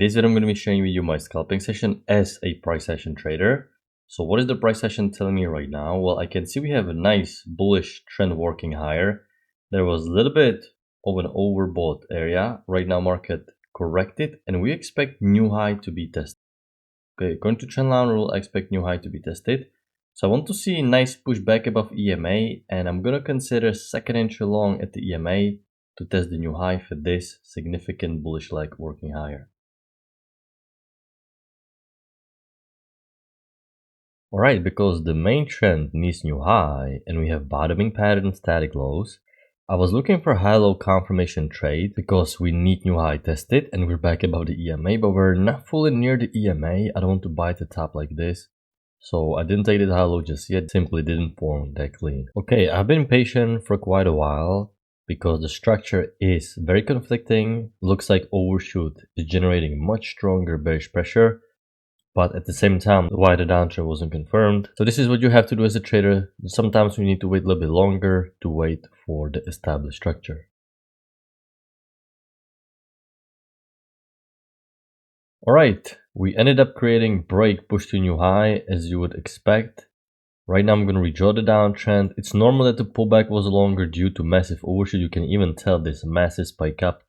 this video I'm going to be sharing with you my scalping session as a price action trader. So what is the price action telling me right now? Well, I can see we have a nice bullish trend working higher. There was a little bit of an overbought area. Right now market corrected and we expect new high to be tested. Okay, going to trendline rule, I expect new high to be tested. So I want to see a nice push back above EMA, and I'm going to consider second entry long at the EMA to test the new high for this significant bullish leg working higher. Alright, because the main trend needs new high and we have bottoming pattern static lows, I was looking for high-low confirmation trade because we need new high tested and we're back above the EMA, but we're not fully near the EMA. I don't want to buy at the top like this. So I didn't take it high-low just yet, simply didn't form that clean. Okay, I've been patient for quite a while because the structure is very conflicting. Looks like overshoot is generating much stronger bearish pressure. But at the same time, why the downtrend wasn't confirmed. So this is what you have to do as a trader. Sometimes we need to wait a little bit longer to wait for the established structure. Alright, we ended up creating break push to new high as you would expect. Right now I'm going to redraw the downtrend. It's normal that the pullback was longer due to massive overshoot. You can even tell this massive spike up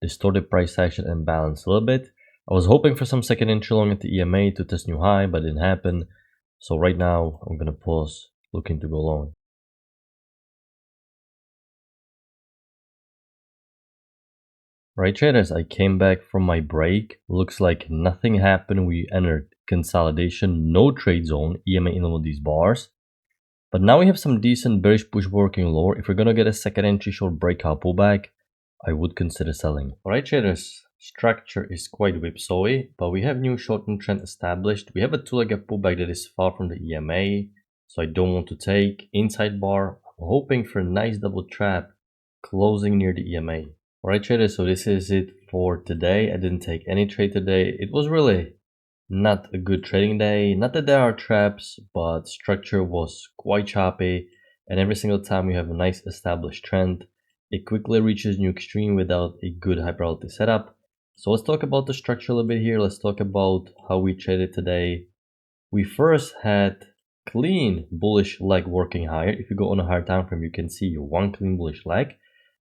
distorted price action and balance a little bit. I was hoping for some second entry long at the EMA to test new high, but it didn't happen. So right now, I'm going to pause, looking to go long. Right, traders, I came back from my break. Looks like nothing happened. We entered consolidation, no trade zone, EMA in all of these bars. But now we have some decent bearish push working lower. If we're going to get a second entry short breakout pullback, I would consider selling. Alright, traders. Structure is quite whipsawy, but we have new short-term trend established. We have a two-legged pullback that is far from the EMA, so I don't want to take. Inside bar, I'm hoping for a nice double trap closing near the EMA. Alright traders, so this is it for today. I didn't take any trade today. It was really not a good trading day. Not that there are traps, but structure was quite choppy, and every single time we have a nice established trend, it quickly reaches new extreme without a good high probability setup. So let's talk about the structure a little bit here. Let's talk about how we traded today. We first had clean bullish leg working higher. If you go on a higher time frame, you can see one clean bullish leg.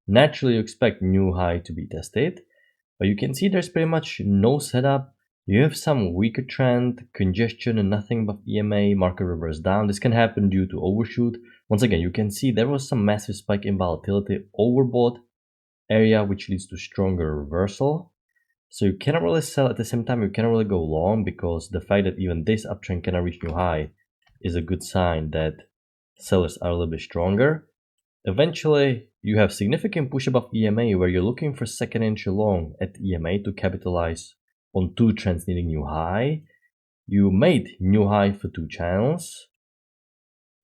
Naturally, you expect new high to be tested, but you can see there's pretty much no setup. You have some weaker trend, congestion, and nothing but EMA, market reverse down. This can happen due to overshoot. Once again, you can see there was some massive spike in volatility, overbought area, which leads to stronger reversal. So you cannot really sell at the same time, you cannot really go long, because the fact that even this uptrend cannot reach new high is a good sign that sellers are a little bit stronger. Eventually, you have significant push above EMA where you're looking for second entry long at EMA to capitalize on two trends needing new high. You made new high for two channels.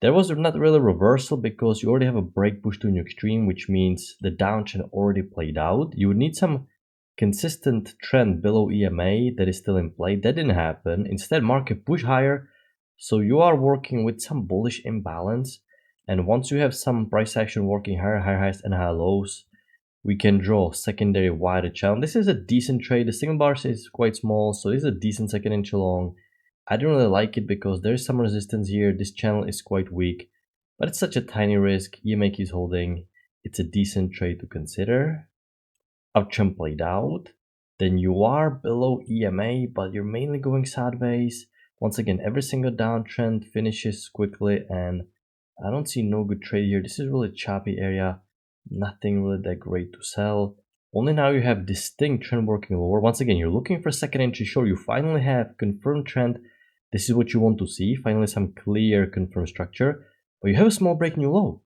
There was not really a reversal because you already have a break push to a new extreme, which means the downtrend already played out. You would need some consistent trend below EMA that is still in play. That didn't happen. Instead, market push higher. So you are working with some bullish imbalance. And once you have some price action working higher, higher highs and higher lows, we can draw secondary wider channel. This is a decent trade. The single bar is quite small, so this is a decent second entry long. I don't really like it because there's some resistance here. This channel is quite weak, but it's such a tiny risk. EMA keeps holding. It's a decent trade to consider. Uptrend played out, then you are below EMA, but you're mainly going sideways. Once again, every single downtrend finishes quickly, and I don't see no good trade here. This is really choppy area, nothing really that great to sell. Only now you have distinct trend working lower. Once again, you're looking for second entry short. You finally have confirmed trend. This is what you want to see. Finally, some clear confirmed structure, but you have a small break new low.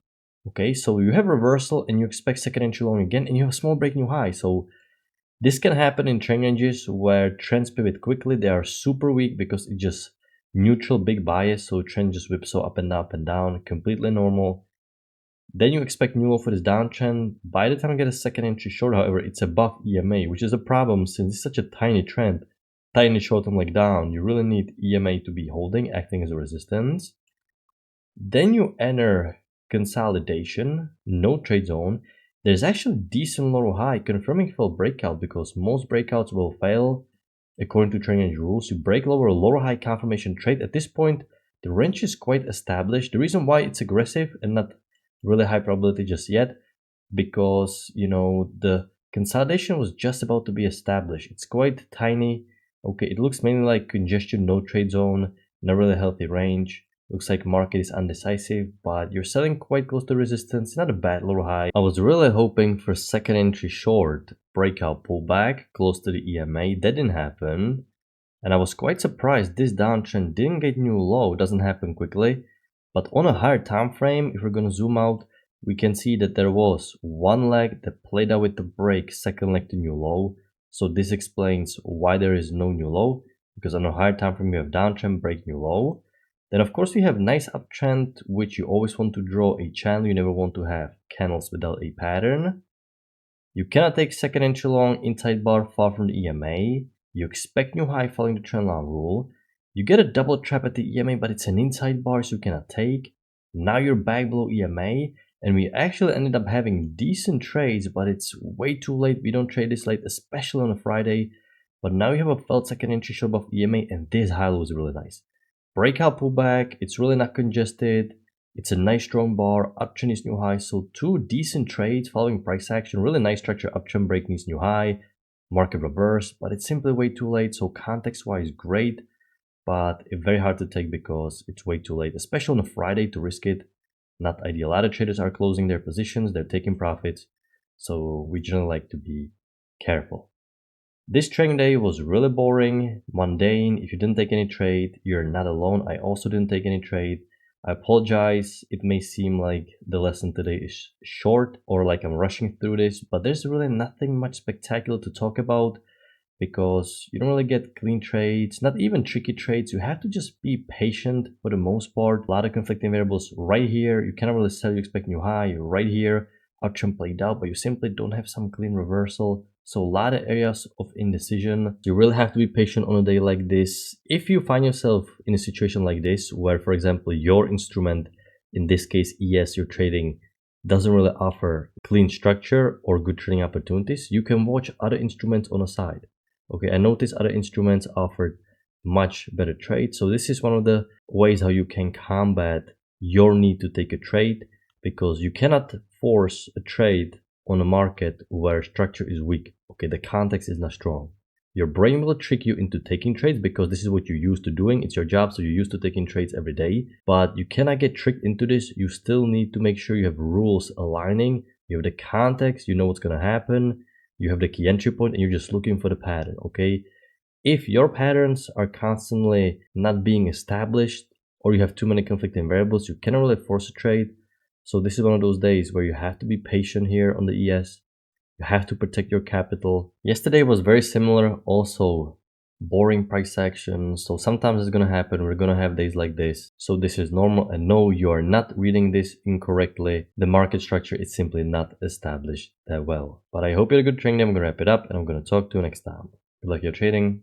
Okay, so you have reversal and you expect second entry long again, and you have a small break new high. So this can happen in trend ranges where trends pivot quickly. They are super weak because it's just neutral big bias, so trend just whips up and down, completely normal. Then you expect new low for this downtrend. By the time you get a second entry short, however, it's above EMA, which is a problem since it's such a tiny trend, tiny short-term leg down. You really need EMA to be holding, acting as a resistance. Then you enter consolidation, no trade zone. There's actually decent low high confirming failed breakout because most breakouts will fail. According to trading range rules, you break lower high confirmation trade. At this point, the range is quite established. The reason why it's aggressive and not really high probability just yet, because the consolidation was just about to be established. It's quite tiny. Okay, it looks mainly like congestion, no trade zone, not really healthy range. Looks like market is undecisive, but you're selling quite close to resistance. Not a bad lower high. I was really hoping for second entry short, breakout pullback close to the EMA. That didn't happen. And I was quite surprised this downtrend didn't get new low. It doesn't happen quickly. But on a higher time frame, if we're going to zoom out, we can see that there was one leg that played out with the break, second leg to new low. So this explains why there is no new low, because on a higher time frame, we have downtrend, break, new low. Then of course we have nice uptrend, which you always want to draw a channel. You never want to have candles without a pattern. You cannot take second entry long inside bar far from the EMA. You expect new high following the trendline rule. You get a double trap at the EMA, but it's an inside bar, so you cannot take. Now you're back below EMA, and we actually ended up having decent trades, but it's way too late. We don't trade this late, especially on a Friday. But now you have a felt second entry short above EMA, and this high low is really nice. Breakout pullback, it's really not congested. It's a nice strong bar, uptrend is new high, so two decent trades following price action. Really nice structure, uptrend breaking is new high, market reverse, but it's simply way too late. So context wise, great, but very hard to take because it's way too late, especially on a Friday to risk it. Not ideal. A lot of traders are closing their positions, they're taking profits, so we generally like to be careful. This trading day was really boring, mundane. If you didn't take any trade, you're not alone. I also didn't take any trade. I apologize. It may seem like the lesson today is short or like I'm rushing through this, but there's really nothing much spectacular to talk about because you don't really get clean trades, not even tricky trades. You have to just be patient for the most part. A lot of conflicting variables right here. You cannot really sell, you expect new high right here. Uptrend played out, but you simply don't have some clean reversal. So a lot of areas of indecision. You really have to be patient on a day like this. If you find yourself in a situation like this, where for example, your instrument, in this case, ES, you're trading, doesn't really offer clean structure or good trading opportunities, you can watch other instruments on the side. Okay, I noticed other instruments offered much better trades. So this is one of the ways how you can combat your need to take a trade, because you cannot force a trade on a market where structure is weak. Okay, the context is not strong. Your brain will trick you into taking trades because this is what you're used to doing. It's your job, so you're used to taking trades every day. But you cannot get tricked into this. You still need to make sure you have rules aligning. You have the context, you know what's going to happen. You have the key entry point and you're just looking for the pattern, okay? If your patterns are constantly not being established or you have too many conflicting variables, you cannot really force a trade. So this is one of those days where you have to be patient here on the ES. You have to protect your capital. Yesterday was very similar, also boring price action. So sometimes it's going to happen. We're going to have days like this. So this is normal. And no, you are not reading this incorrectly. The market structure is simply not established that well. But I hope you had a good trading day. I'm going to wrap it up and I'm going to talk to you next time. Good luck your trading.